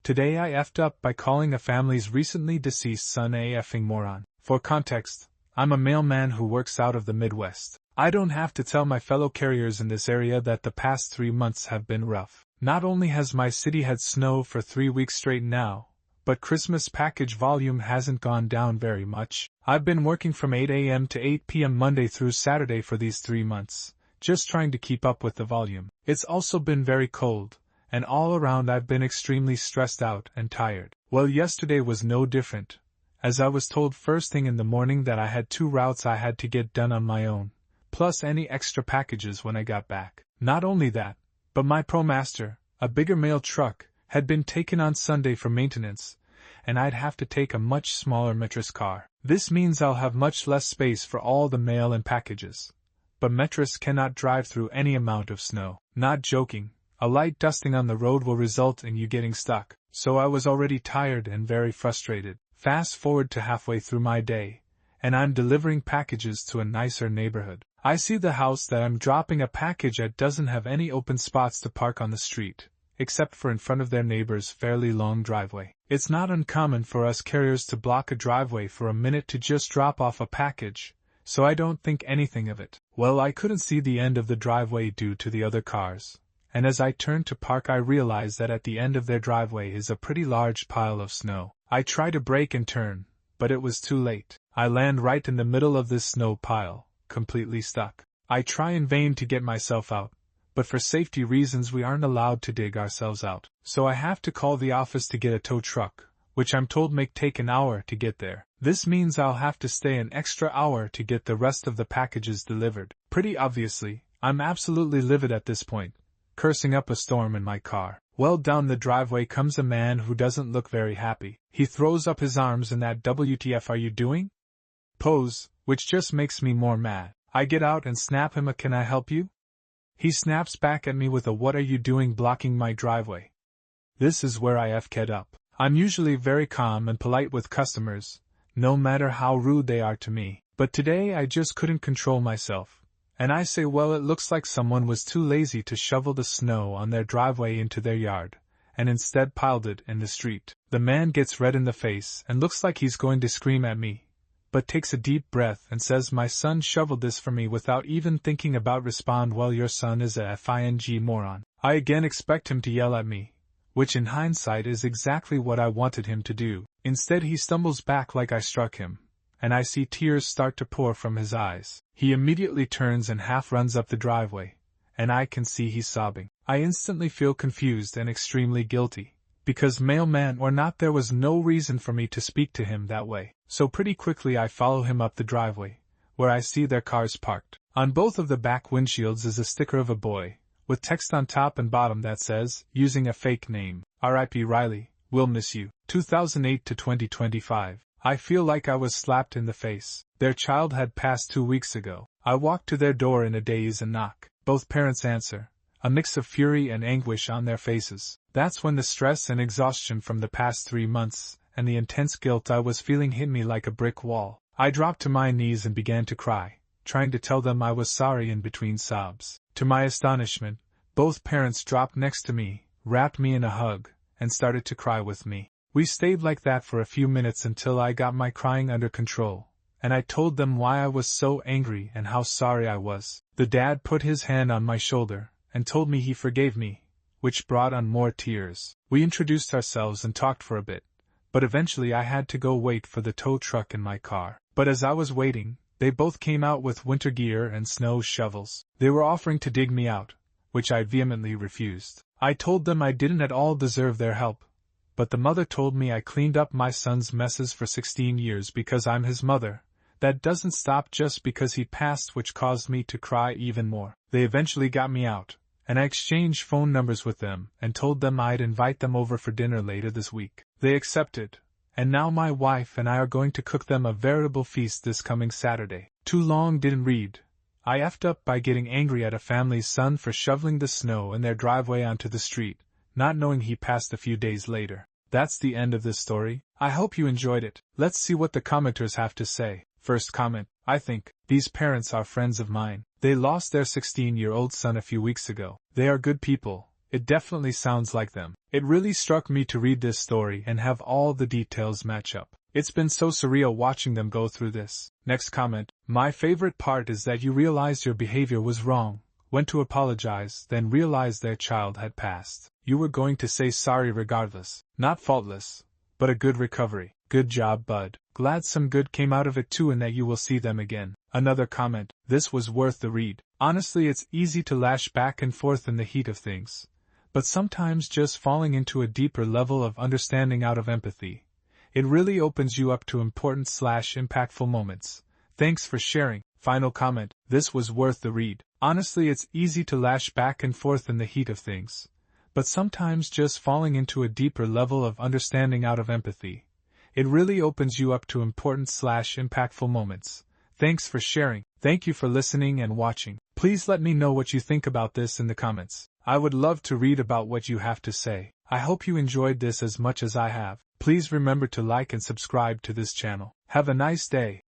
Today I effed up by calling a family's recently deceased son a effing moron. For context, I'm a mailman who works out of the Midwest. I don't have to tell my fellow carriers in this area that the past 3 months have been rough. Not only has my city had snow for 3 weeks straight now, but Christmas package volume hasn't gone down very much. I've been working from 8 a.m. to 8 p.m. Monday through Saturday for these 3 months, just trying to keep up with the volume. It's also been very cold, and all around I've been extremely stressed out and tired. Well, yesterday was no different, as I was told first thing in the morning that I had 2 routes I had to get done on my own, plus any extra packages when I got back. Not only that, but my ProMaster, a bigger mail truck, had been taken on Sunday for maintenance, and I'd have to take a much smaller Metris car. This means I'll have much less space for all the mail and packages. But Metris cannot drive through any amount of snow. Not joking, a light dusting on the road will result in you getting stuck. So I was already tired and very frustrated. Fast forward to halfway through my day, and I'm delivering packages to a nicer neighborhood. I see the house that I'm dropping a package at doesn't have any open spots to park on the street, except for in front of their neighbor's fairly long driveway. It's not uncommon for us carriers to block a driveway for a minute to just drop off a package, so I don't think anything of it. Well, I couldn't see the end of the driveway due to the other cars, and as I turned to park I realized that at the end of their driveway is a pretty large pile of snow. I try to brake and turn, but it was too late. I land right in the middle of this snow pile, completely stuck. I try in vain to get myself out, but for safety reasons we aren't allowed to dig ourselves out. So I have to call the office to get a tow truck, which I'm told may take an hour to get there. This means I'll have to stay an extra hour to get the rest of the packages delivered. Pretty obviously, I'm absolutely livid at this point, cursing up a storm in my car. Well, down the driveway comes a man who doesn't look very happy. He throws up his arms in that "WTF are you doing?" pose, which just makes me more mad. I get out and snap him a "Can I help you?" He snaps back at me with a "What are you doing blocking my driveway?" This is where I F'd up. I'm usually very calm and polite with customers, no matter how rude they are to me. But today I just couldn't control myself, and I say, well, it looks like someone was too lazy to shovel the snow on their driveway into their yard, and instead piled it in the street. The man gets red in the face and looks like he's going to scream at me, but takes a deep breath and says my son shoveled this for me without even thinking about respond, well, your son is a effing moron. I again expect him to yell at me, which in hindsight is exactly what I wanted him to do. Instead he stumbles back like I struck him, and I see tears start to pour from his eyes. He immediately turns and half runs up the driveway, and I can see he's sobbing. I instantly feel confused and extremely guilty, because mailman or not there was no reason for me to speak to him that way. So pretty quickly I follow him up the driveway, where I see their cars parked. On both of the back windshields is a sticker of a boy, with text on top and bottom that says, using a fake name, R.I.P. Riley, we'll miss you, 2008 to 2025. I feel like I was slapped in the face. Their child had passed 2 weeks ago. I walk to their door in a daze and knock. Both parents answer, a mix of fury and anguish on their faces. That's when the stress and exhaustion from the past 3 months, and the intense guilt I was feeling hit me like a brick wall. I dropped to my knees and began to cry, trying to tell them I was sorry in between sobs. To my astonishment, both parents dropped next to me, wrapped me in a hug, and started to cry with me. We stayed like that for a few minutes until I got my crying under control, and I told them why I was so angry and how sorry I was. The dad put his hand on my shoulder and told me he forgave me, which brought on more tears. We introduced ourselves and talked for a bit, but eventually I had to go wait for the tow truck in my car. But as I was waiting, they both came out with winter gear and snow shovels. They were offering to dig me out, which I vehemently refused. I told them I didn't at all deserve their help, but the mother told me I cleaned up my son's messes for 16 years because I'm his mother. That doesn't stop just because he passed, which caused me to cry even more. They eventually got me out, and I exchanged phone numbers with them and told them I'd invite them over for dinner later this week. They accepted, and now my wife and I are going to cook them a veritable feast this coming Saturday. Too long didn't read. I effed up by getting angry at a family's son for shoveling the snow in their driveway onto the street, not knowing he passed a few days later. That's the end of this story. I hope you enjoyed it. Let's see what the commenters have to say. First comment, I think these parents are friends of mine. They lost their 16-year-old son a few weeks ago. They are good people, It definitely sounds like them. It really struck me to read this story and have all the details match up. It's been so surreal watching them go through this. Next comment, my favorite part is that you realized your behavior was wrong, went to apologize, then realized their child had passed. You were going to say sorry regardless. Not faultless, but a good recovery. Good job, bud. Glad some good came out of it too and that you will see them again. Another comment, this was worth the read. Honestly, it's easy to lash back and forth in the heat of things. But sometimes just falling into a deeper level of understanding out of empathy, it really opens you up to important/impactful moments. Thanks for sharing. Final comment, this was worth the read. Honestly, it's easy to lash back and forth in the heat of things. But sometimes just falling into a deeper level of understanding out of empathy, it really opens you up to important/impactful moments. Thanks for sharing. Thank you for listening and watching. Please let me know what you think about this in the comments. I would love to read about what you have to say. I hope you enjoyed this as much as I have. Please remember to like and subscribe to this channel. Have a nice day.